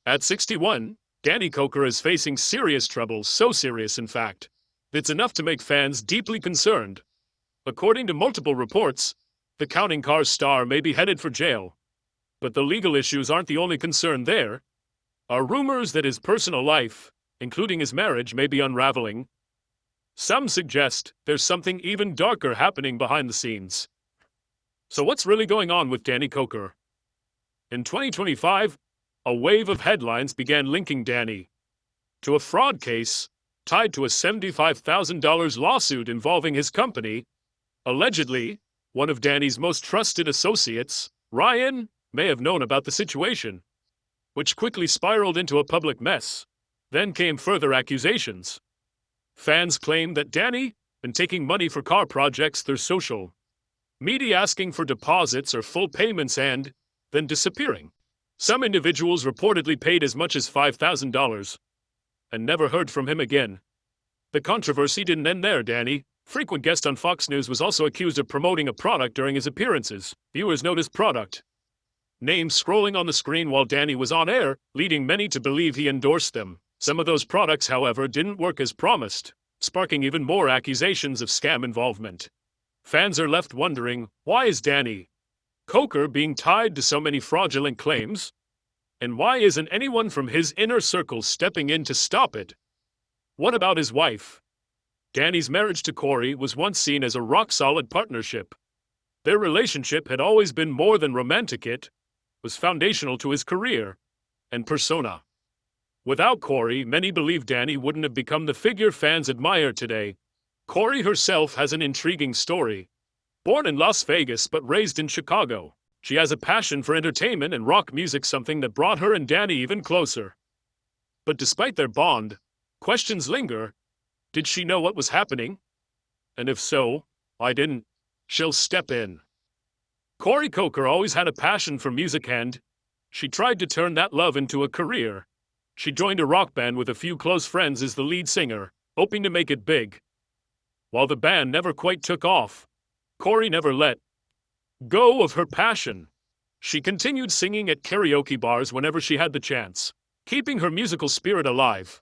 At 61, Danny Coker is facing serious trouble, so serious in fact, it's enough to make fans deeply concerned. According to multiple reports, the Counting Cars star may be headed for jail. But the legal issues aren't the only concern there. Are rumors that his personal life, including his marriage, may be unraveling. Some suggest there's something even darker happening behind the scenes. So what's really going on with Danny Coker? In 2025, a wave of headlines began linking Danny to a fraud case tied to a $75,000 lawsuit involving his company. Allegedly, one of Danny's most trusted associates, Ryan, may have known about the situation, which quickly spiraled into a public mess. Then came further accusations. Fans claimed that Danny been taking money for car projects through social media, asking for deposits or full payments and then disappearing. Some individuals reportedly paid as much as $5,000 and never heard from him again. The controversy didn't end there. Danny, frequent guest on Fox News, was also accused of promoting a product during his appearances. Viewers noticed product names scrolling on the screen while Danny was on air, leading many to believe he endorsed them. Some of those products, however, didn't work as promised, sparking even more accusations of scam involvement. Fans are left wondering, why is Danny Coker being tied to so many fraudulent claims? And why isn't anyone from his inner circle stepping in to stop it? What about his wife? Danny's marriage to Cory was once seen as a rock-solid partnership. Their relationship had always been more than romantic. It was foundational to his career and persona. Without Cory, many believe Danny wouldn't have become the figure fans admire today. Cory herself has an intriguing story. Born in Las Vegas but raised in Chicago, she has a passion for entertainment and rock music, something that brought her and Danny even closer. But despite their bond, questions linger. Did she know what was happening? And if so, why didn't she step in? Cory Coker always had a passion for music and she tried to turn that love into a career. She joined a rock band with a few close friends as the lead singer, hoping to make it big. While the band never quite took off, Cory never let go of her passion. She continued singing at karaoke bars whenever she had the chance, keeping her musical spirit alive.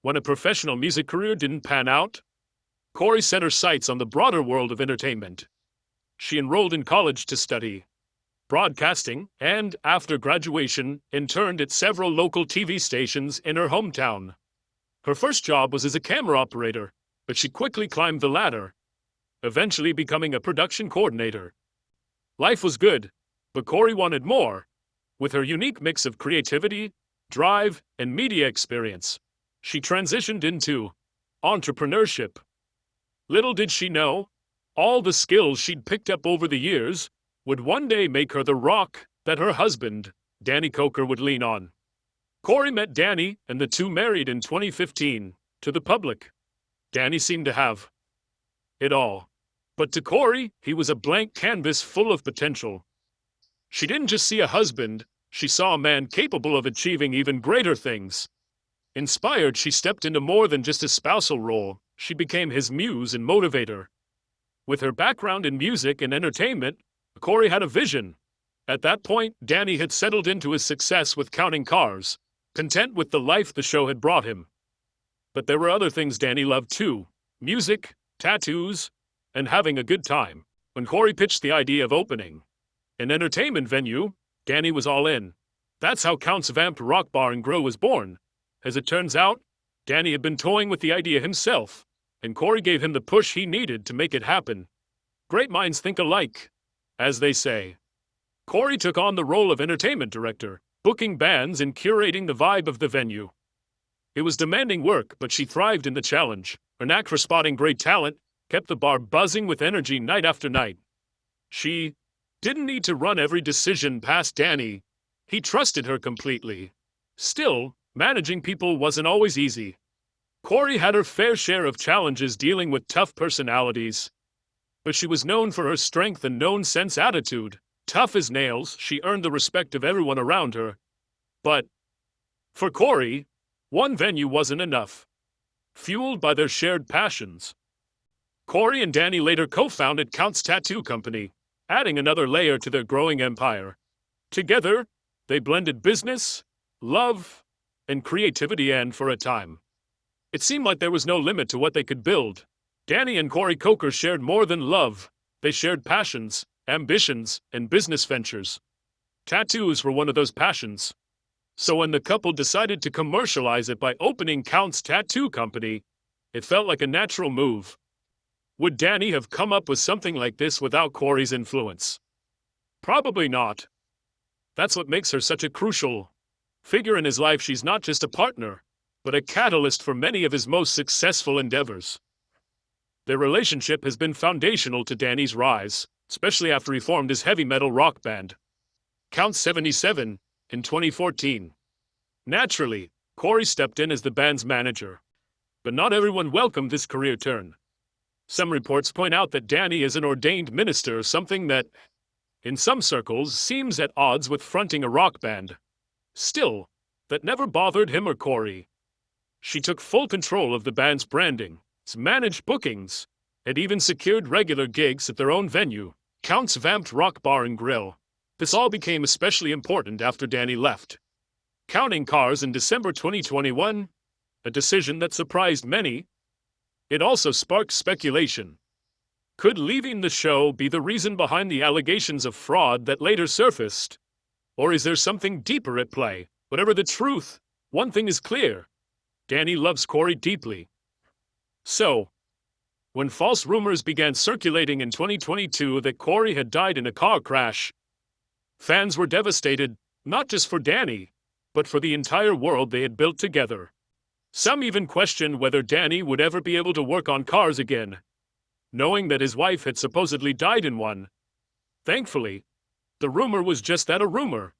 When a professional music career didn't pan out, Cory set her sights on the broader world of entertainment. She enrolled in college to study broadcasting and, after graduation, interned at several local TV stations in her hometown. Her first job was as a camera operator, but she quickly climbed the ladder, eventually becoming a production coordinator. Life was good, but Cory wanted more. With her unique mix of creativity, drive, and media experience, she transitioned into entrepreneurship. Little did she know, all the skills she'd picked up over the years would one day make her the rock that her husband, Danny Coker, would lean on. Cory met Danny and the two married in 2015. To the public, Danny seemed to have it all. But to Cory, he was a blank canvas full of potential. She didn't just see a husband, she saw a man capable of achieving even greater things. Inspired, she stepped into more than just a spousal role. She became his muse and motivator. With her background in music and entertainment, Cory had a vision. At that point, Danny had settled into his success with Counting Cars, content with the life the show had brought him. But there were other things Danny loved too: music, tattoos, and having a good time. When Cory pitched the idea of opening an entertainment venue, Danny was all in. That's how Count's Vamped Rock Bar and Grill was born. As it turns out, Danny had been toying with the idea himself, and Cory gave him the push he needed to make it happen. Great minds think alike, as they say. Cory took on the role of entertainment director, booking bands and curating the vibe of the venue. It was demanding work, but she thrived in the challenge. Her knack for spotting great talent kept the bar buzzing with energy night after night. She didn't need to run every decision past Danny. He trusted her completely. Still, managing people wasn't always easy. Cory had her fair share of challenges dealing with tough personalities. But she was known for her strength and no-nonsense attitude. Tough as nails, she earned the respect of everyone around her. But for Cory, one venue wasn't enough. Fueled by their shared passions, Cory and Danny later co-founded Count's Tattoo Company, adding another layer to their growing empire. Together, they blended business love, and creativity, and for a time, it seemed like there was no limit to what they could build. Danny and Cory Koker shared more than love. They shared passions, ambitions, and business ventures. Tattoos were one of those passions. So when the couple decided to commercialize it by opening Count's Tattoo Company, it felt like a natural move. Would Danny have come up with something like this without Cory's influence? Probably not. That's what makes her such a crucial figure in his life. She's not just a partner, but a catalyst for many of his most successful endeavors. Their relationship has been foundational to Danny's rise, especially after he formed his heavy metal rock band, Count 77, in 2014. Naturally, Cory stepped in as the band's manager. But not everyone welcomed this career turn. Some reports point out that Danny is an ordained minister, something that, in some circles, seems at odds with fronting a rock band. Still, that never bothered him or Cory. She took full control of the band's branding, managed bookings, and even secured regular gigs at their own venue, Count's Vamped Rock Bar and Grill. This all became especially important after Danny left. Counting Cars in December 2021, a decision that surprised many. It also sparked speculation. Could leaving the show be the reason behind the allegations of fraud that later surfaced? Or is there something deeper at play? Whatever the truth, one thing is clear. Danny loves Cory deeply. So, when false rumors began circulating in 2022 that Cory had died in a car crash, fans were devastated, not just for Danny, but for the entire world they had built together. Some even questioned whether Danny would ever be able to work on cars again, knowing that his wife had supposedly died in one. Thankfully, the rumor was just that, a rumor.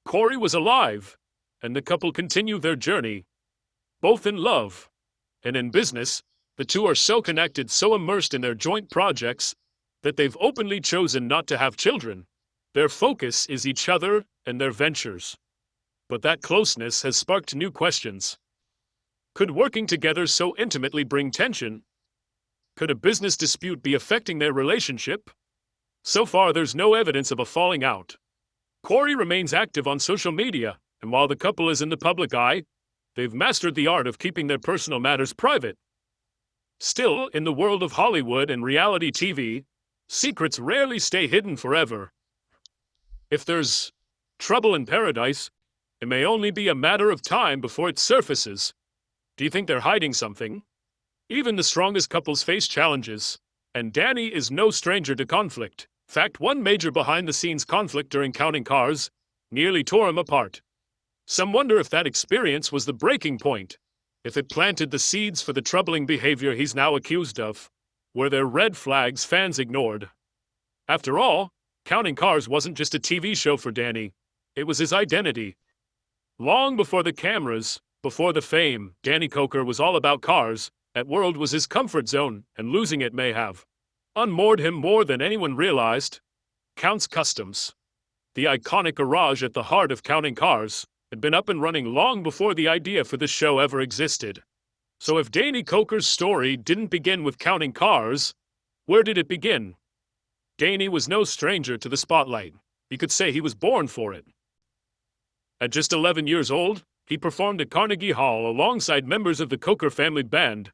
Cory was alive, and the couple continued their journey, both in love and in business. The two are so connected, so immersed in their joint projects, that they've openly chosen not to have children. Their focus is each other and their ventures. But that closeness has sparked new questions. Could working together so intimately bring tension? Could a business dispute be affecting their relationship? So far, there's no evidence of a falling out. Cory remains active on social media, and while the couple is in the public eye, they've mastered the art of keeping their personal matters private. Still, in the world of Hollywood and reality TV, secrets rarely stay hidden forever. If there's trouble in paradise, it may only be a matter of time before it surfaces. Do you think they're hiding something? Even the strongest couples face challenges, and Danny is no stranger to conflict. In fact, one major behind-the-scenes conflict during Counting Cars nearly tore him apart. Some wonder if that experience was the breaking point, if it planted the seeds for the troubling behavior he's now accused of. Were there red flags fans ignored? After all, Counting Cars wasn't just a TV show for Danny, it was his identity. Long before the cameras, before the fame, Danny Koker was all about cars. That world was his comfort zone, and losing it may have unmoored him more than anyone realized. Count's Customs, the iconic garage at the heart of Counting Cars, had been up and running long before the idea for the show ever existed. So if Danny Koker's story didn't begin with Counting Cars, where did it begin? Danny was no stranger to the spotlight. You could say he was born for it. At just 11 years old, he performed at Carnegie Hall alongside members of the Koker family band.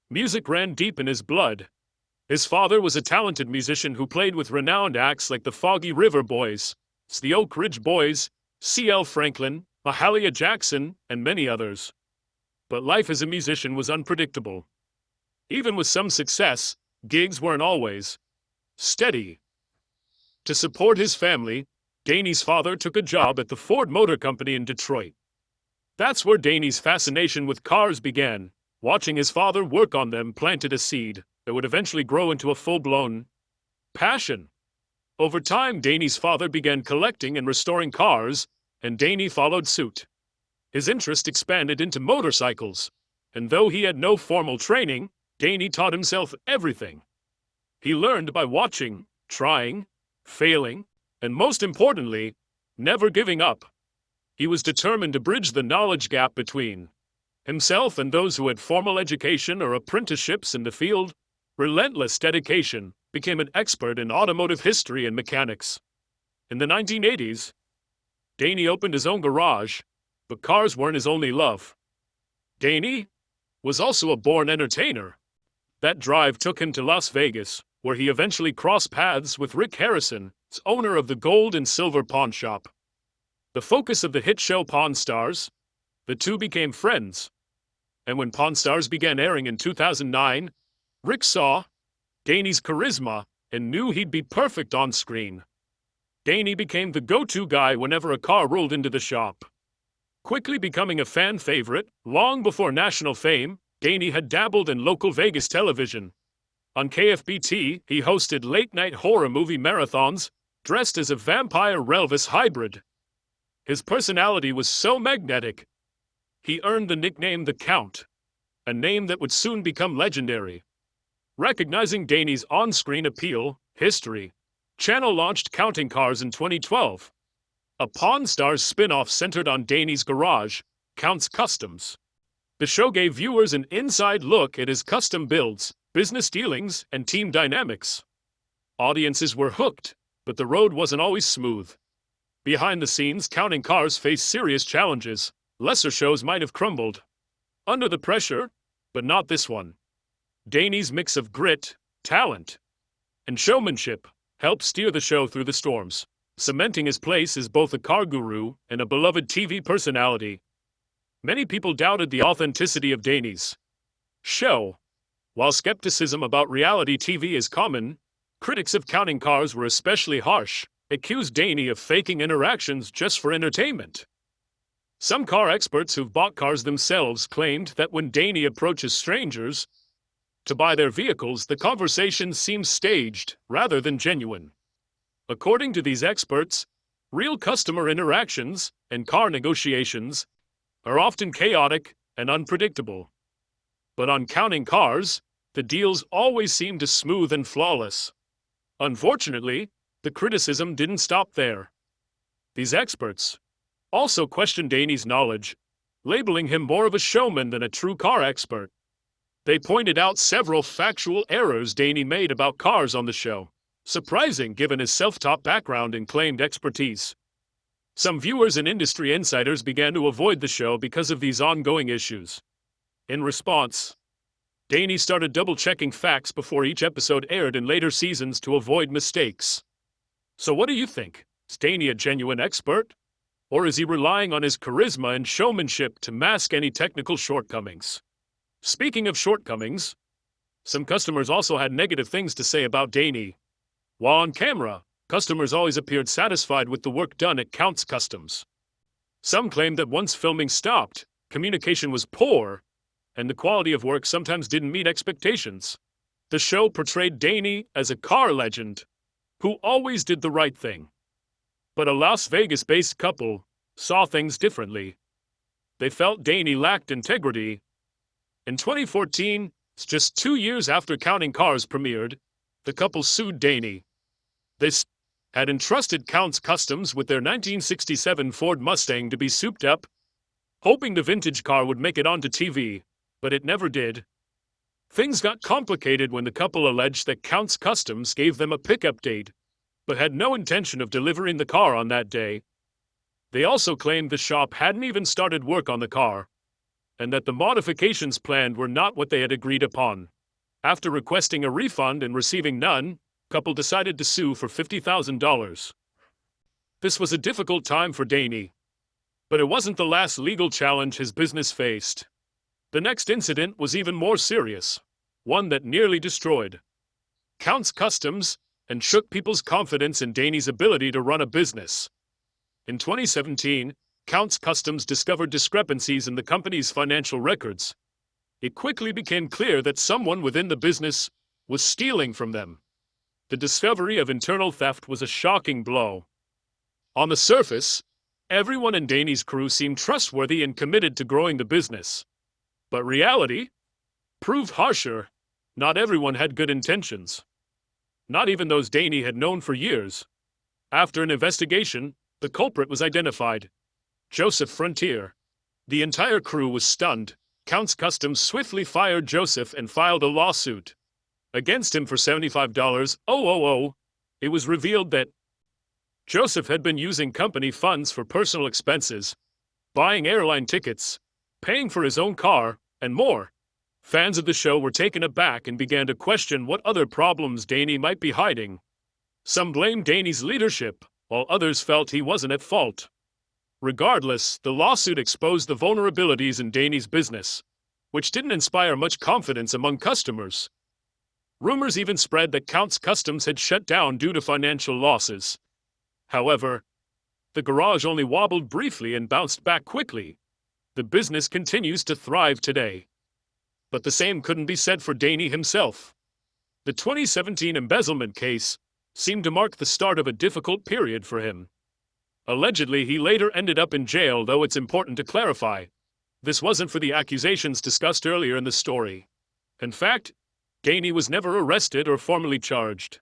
Music ran deep in his blood. His father was a talented musician who played with renowned acts like the Foggy River Boys, the Oak Ridge Boys, C.L. Franklin, Mahalia Jackson, and many others. But life as a musician was unpredictable. Even with some success, gigs weren't always steady. To support his family, Danny's father took a job at the Ford Motor Company in Detroit. That's where Danny's fascination with cars began. Watching his father work on them planted a seed that would eventually grow into a full-blown passion. Over time, Danny's father began collecting and restoring cars, and Danny followed suit. His interest expanded into motorcycles, and though he had no formal training, Danny taught himself everything. He learned by watching, trying, failing, and most importantly, never giving up. He was determined to bridge the knowledge gap between himself and those who had formal education or apprenticeships in the field. Relentless dedication became an expert in automotive history and mechanics. In the 1980s, Danny opened his own garage, But cars weren't his only love. Danny was also a born entertainer. That drive took him to Las Vegas, where he eventually crossed paths with Rick Harrison, owner of the Gold and Silver Pawn Shop. The focus of the hit show Pawn Stars, the two became friends. And when Pawn Stars began airing in 2009, Rick saw Danny's charisma and knew he'd be perfect on screen. Danny became the go-to guy whenever a car rolled into the shop. Quickly becoming a fan favorite, long before national fame, Danny had dabbled in local Vegas television. On KFBT, he hosted late-night horror movie marathons, dressed as a vampire Elvis hybrid. His personality was so magnetic, he earned the nickname The Count, a name that would soon become legendary. Recognizing Danny's on-screen appeal, History Channel launched Counting Cars in 2012. A Pawn Stars spin-off centered on Danny's garage, Count's Customs. The show gave viewers an inside look at his custom builds, business dealings, and team dynamics. Audiences were hooked, but the road wasn't always smooth. Behind the scenes, Counting Cars faced serious challenges. Lesser shows might have crumbled under the pressure, but not this one. Danny's mix of grit, talent, and showmanship helped steer the show through the storms, cementing his place as both a car guru and a beloved TV personality. Many people doubted the authenticity of Danny's show. While skepticism about reality TV is common, critics of Counting Cars were especially harsh, accused Danny of faking interactions just for entertainment. Some car experts who've bought cars themselves claimed that when Danny approaches strangers to buy their vehicles, the conversation seems staged rather than genuine. According to these experts, real customer interactions and car negotiations are often chaotic and unpredictable. But on Counting Cars, the deals always seem to smooth and flawless. Unfortunately, the criticism didn't stop there. These experts also questioned Danny's knowledge, labeling him more of a showman than a true car expert. They pointed out several factual errors Danny made about cars on the show, surprising given his self-taught background and claimed expertise. Some viewers and industry insiders began to avoid the show because of these ongoing issues. In response, Danny started double-checking facts before each episode aired in later seasons to avoid mistakes. So what do you think? Is Danny a genuine expert? Or is he relying on his charisma and showmanship to mask any technical shortcomings? Speaking of shortcomings, some customers also had negative things to say about Danny. While on camera, customers always appeared satisfied with the work done at Count's Customs. Some claimed that once filming stopped, communication was poor, and the quality of work sometimes didn't meet expectations. The show portrayed Danny as a car legend who always did the right thing. But a Las Vegas-based couple saw things differently. They felt Danny lacked integrity. In 2014, just 2 years after Counting Cars premiered, the couple sued Danny. They had entrusted Count's Customs with their 1967 Ford Mustang to be souped up, hoping the vintage car would make it onto TV, but it never did. Things got complicated when the couple alleged that Count's Customs gave them a pickup date, but had no intention of delivering the car on that day. They also claimed the shop hadn't even started work on the car, and that the modifications planned were not what they had agreed upon. After requesting a refund and receiving none, the couple decided to sue for $50,000. This was a difficult time for Danny, but it wasn't the last legal challenge his business faced. The next incident was even more serious, one that nearly destroyed Count's Customs and shook people's confidence in Danny's ability to run a business. In 2017, Count's Customs discovered discrepancies in the company's financial records. It quickly became clear that someone within the business was stealing from them. The discovery of internal theft was a shocking blow. On the surface, everyone in Danny's crew seemed trustworthy and committed to growing the business. But reality proved harsher. Not everyone had good intentions. Not even those Danny had known for years. After an investigation, the culprit was identified: Joseph Frontier. The entire crew was stunned. Count's Customs swiftly fired Joseph and filed a lawsuit against him for $75,000. It was revealed that Joseph had been using company funds for personal expenses, buying airline tickets, paying for his own car, and more. Fans of the show were taken aback and began to question what other problems Danny might be hiding. Some blamed Danny's leadership, while others felt he wasn't at fault. Regardless, the lawsuit exposed the vulnerabilities in Danny's business, which didn't inspire much confidence among customers. Rumors even spread that Count's Customs had shut down due to financial losses. However, the garage only wobbled briefly and bounced back quickly. The business continues to thrive today. But the same couldn't be said for Danny himself. The 2017 embezzlement case seemed to mark the start of a difficult period for him. Allegedly, he later ended up in jail, though it's important to clarify, this wasn't for the accusations discussed earlier in the story. In fact, Danny was never arrested or formally charged.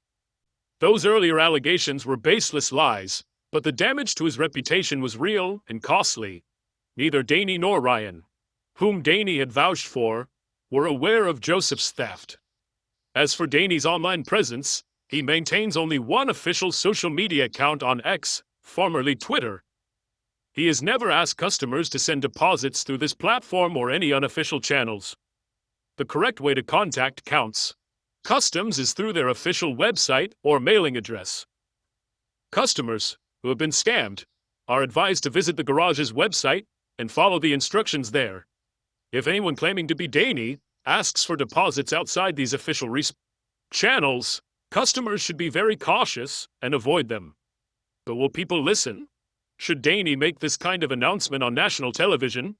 Those earlier allegations were baseless lies, but the damage to his reputation was real and costly. Neither Danny nor Ryan, whom Danny had vouched for, were aware of Joseph's theft. As for Danny's online presence, he maintains only one official social media account on X, formerly Twitter. He has never asked customers to send deposits through this platform or any unofficial channels. The correct way to contact Count's Customs is through their official website or mailing address. Customers who have been scammed are advised to visit the garage's website and follow the instructions there. If anyone claiming to be Danny asks for deposits outside these official channels, customers should be very cautious and avoid them. But will people listen? Should Danny make this kind of announcement on national television?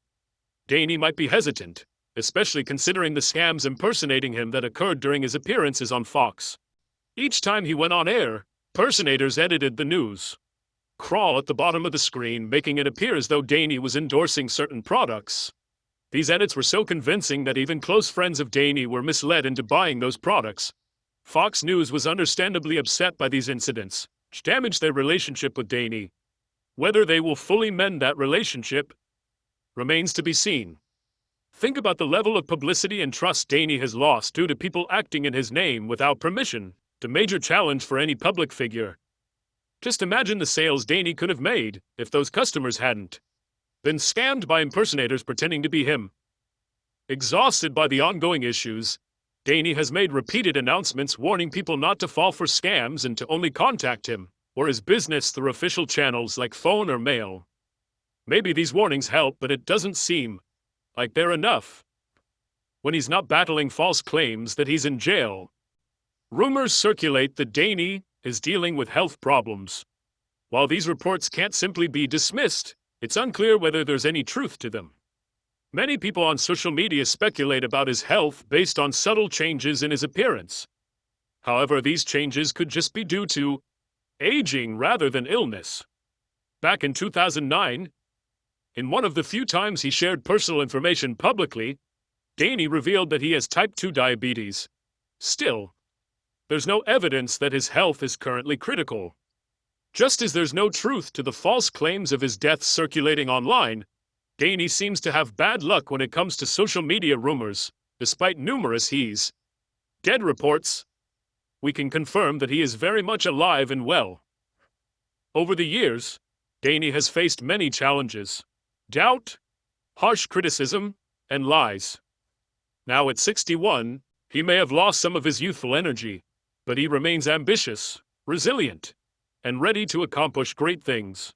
Danny might be hesitant, especially considering the scams impersonating him that occurred during his appearances on Fox. Each time he went on air, impersonators edited the news crawl at the bottom of the screen, making it appear as though Danny was endorsing certain products. These edits were so convincing that even close friends of Danny were misled into buying those products. Fox News was understandably upset by these incidents, which damaged their relationship with Danny. Whether they will fully mend that relationship remains to be seen. Think about the level of publicity and trust Danny has lost due to people acting in his name without permission, a major challenge for any public figure. Just imagine the sales Danny could have made if those customers hadn't been scammed by impersonators pretending to be him. Exhausted by the ongoing issues, Danny has made repeated announcements warning people not to fall for scams and to only contact him or his business through official channels like phone or mail. Maybe these warnings help, but it doesn't seem like they're enough. When he's not battling false claims that he's in jail, rumors circulate that Danny is dealing with health problems. While these reports can't simply be dismissed, it's unclear whether there's any truth to them. Many people on social media speculate about his health based on subtle changes in his appearance. However, these changes could just be due to aging rather than illness. Back in 2009, in one of the few times he shared personal information publicly, Danny revealed that he has type 2 diabetes. Still, there's no evidence that his health is currently critical. Just as there's no truth to the false claims of his death circulating online, Danny seems to have bad luck when it comes to social media rumors, despite numerous he's dead reports. We can confirm that he is very much alive and well. Over the years, Danny has faced many challenges: doubt, harsh criticism, and lies. Now at 61, he may have lost some of his youthful energy, but he remains ambitious, resilient, and ready to accomplish great things.